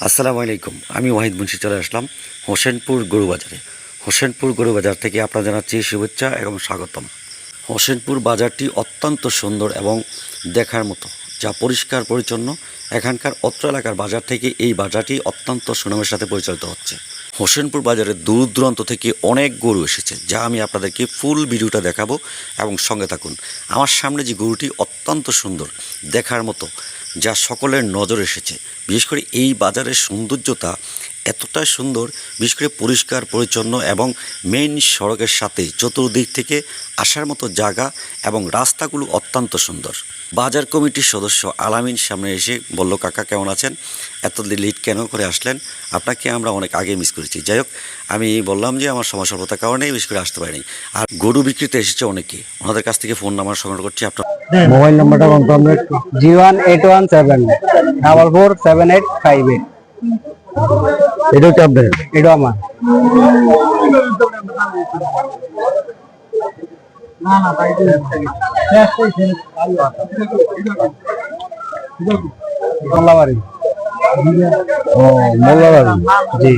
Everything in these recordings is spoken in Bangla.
আসসালামু আলাইকুম। আমি ওয়াহিদ মুন্সি চলে আসলাম হোসেনপুর গরু বাজারে। হোসেনপুর গরু বাজার থেকে আপনারা জানাচ্ছি শুভেচ্ছা এবং স্বাগতম। হোসেনপুর বাজারটি অত্যন্ত সুন্দর এবং দেখার মতো, যা পরিষ্কার পরিচ্ছন্ন। এখানকার অত্র এলাকার বাজার থেকে এই বাজারটি অত্যন্ত সুনামের সাথে পরিচালিত হচ্ছে। হোসেনপুর বাজারে দূর দূরান্ত থেকে অনেক গরু এসেছে, যা আমি আপনাদেরকে ফুল ভিডিওটা দেখাবো এবং সঙ্গে থাকুন। আমার সামনে যে গরুটি অত্যন্ত সুন্দর দেখার মতো, যা সকলের নজর এসেছে। বিশেষ করে এই বাজারের সৌন্দর্যতা এতটাই সুন্দর, বিশেষ করে পরিষ্কার পরিচ্ছন্ন এবং মেইন সড়কের সাথে চতুর্দিক থেকে আসার মতো জায়গা এবং রাস্তাগুলো অত্যন্ত সুন্দর। বাজার কমিটির সদস্য আলামিন সামনে এসে বলল, কাকা কেমন আছেন, এত লেট কেন করে আসলেন, আপনাকে আমরা অনেক আগে মিস করেছি। যাই হোক, আমি বললাম যে আমার সময় স্বল্পতার কারণে বিশেষ করে আসতে পারিনি। আর গরু বিক্রিতে এসেছে অনেকে, ওনাদের কাছ থেকে ফোন নাম্বার সংগ্রহ করছি। আপনার মোবাইল নাম্বারটা বলতো আমরা 01817447858। এটা হচ্ছে আপনার, এটা আমার। মোল্লাবাড়ি। ও মোল্লাবাড়ি, জি।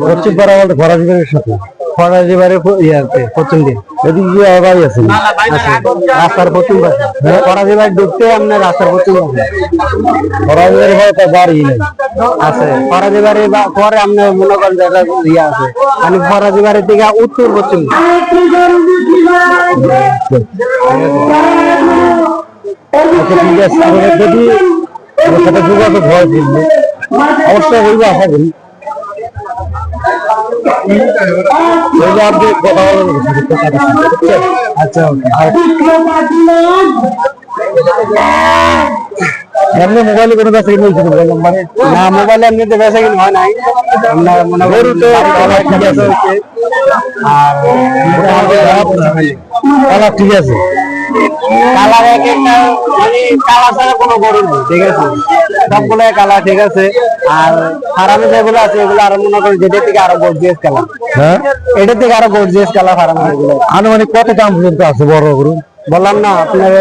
পশ্চিম পাড়া বলতে ফরাজিবাড়ির সাথে ফরাজি বাড়ি ইয়াতে পশ্চিম দিন এদিকে গিয়ে বাড়ি আছে রাস্তার পশ্চিম পাশে। ফরাজি বাড়ি ঢুকতে আপনার রাস্তার পশ্চিম পাশে ফরাজিবাড়ি হয় তার বাড়ি নেই আছে। ফরাজি বাড়ি পরে আপনি মনে করেন যে একটা ইয়ে আছে, মানে ফরাজি বাড়ির দিকে উত্তর পশ্চিম। আচ্ছা ঠিক আছে, যদি আমার সাথে যোগাযোগ হয় ফিরবে অবশ্যই হইব, আশা করি হইলে আপনি কথা বলবেন। আচ্ছা ওকে। এমনি মোবাইলে কোনো কাছে বলছি মোবাইল নাম্বারে না, মোবাইলে এমনিতে বেচা কিনা হয় নাই। আমরা মনে করি তো ঠিক আছে আর কালার ঠিক আছে, কালার এক একটা মানে কালার ছাড়া কোনো গরু নেই, ঠিক আছে। সবগুলো কালার ঠিক আছে। আর ফার্মে যেগুলো আছে এগুলো আরো মনে করি যেটার থেকে আরো গর্জিয়াস কালার, হ্যাঁ এটার থেকে আরো গর্জিয়াস কালার ফার্মে এগুলো। আনুমানিক কত দাম পর্যন্ত আছে বড় গরু? বললাম না আপনার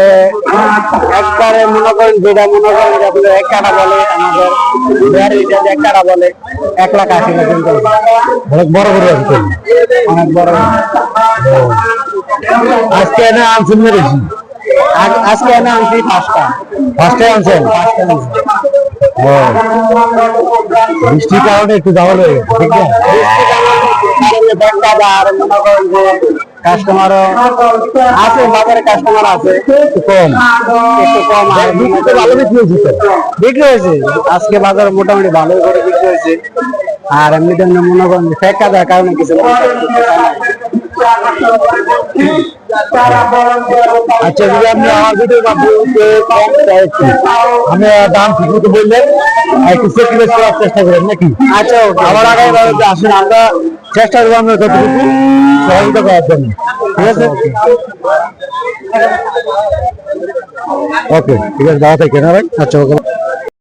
একবারে মনে করেন যেটা মনে করেন যে আপনার এক কাটা বলে আমাদের এক কাটা বলে 1,80,000 পর্যন্ত। অনেক বড় গরু আছে তো? অনেক বড়। আজকে এনে আনছেন না বেশি? আজকে এনে আনছি 5টা। ফার্স্টে আনছেন? ও, বৃষ্টির কারণে একটু দাম হয়ে গেছে, ঠিক না? কাস্টমার আছে, বাজারে কাস্টমার আছে একটু কম। একটু কম। আর বিক্রি ভালো বিক্রি হয়েছে তো? বিক্রি হয়েছে আজকে বাজারে মোটামুটি ভালো করে বিক্রি হয়েছে। আর এমনিতে মনে করেন ফেকা দেওয়ার কারণে কিছু আচ্ছা, যদি আপনি আমার ভিডিও মাধ্যমে কম চাইছি, আমি দাম ঠিক মতো বললেন একটু সেক্রিফাইস করার চেষ্টা করেন নাকি? আচ্ছা আমার আগে আসেন, আমরা চেষ্টা করবো আমরা যতটুকু সহযোগিতা করার জন্য, ঠিক আছে? ওকে, ঠিক আছে, দাওয়া থেকে না ভাই। আচ্ছা ওকে।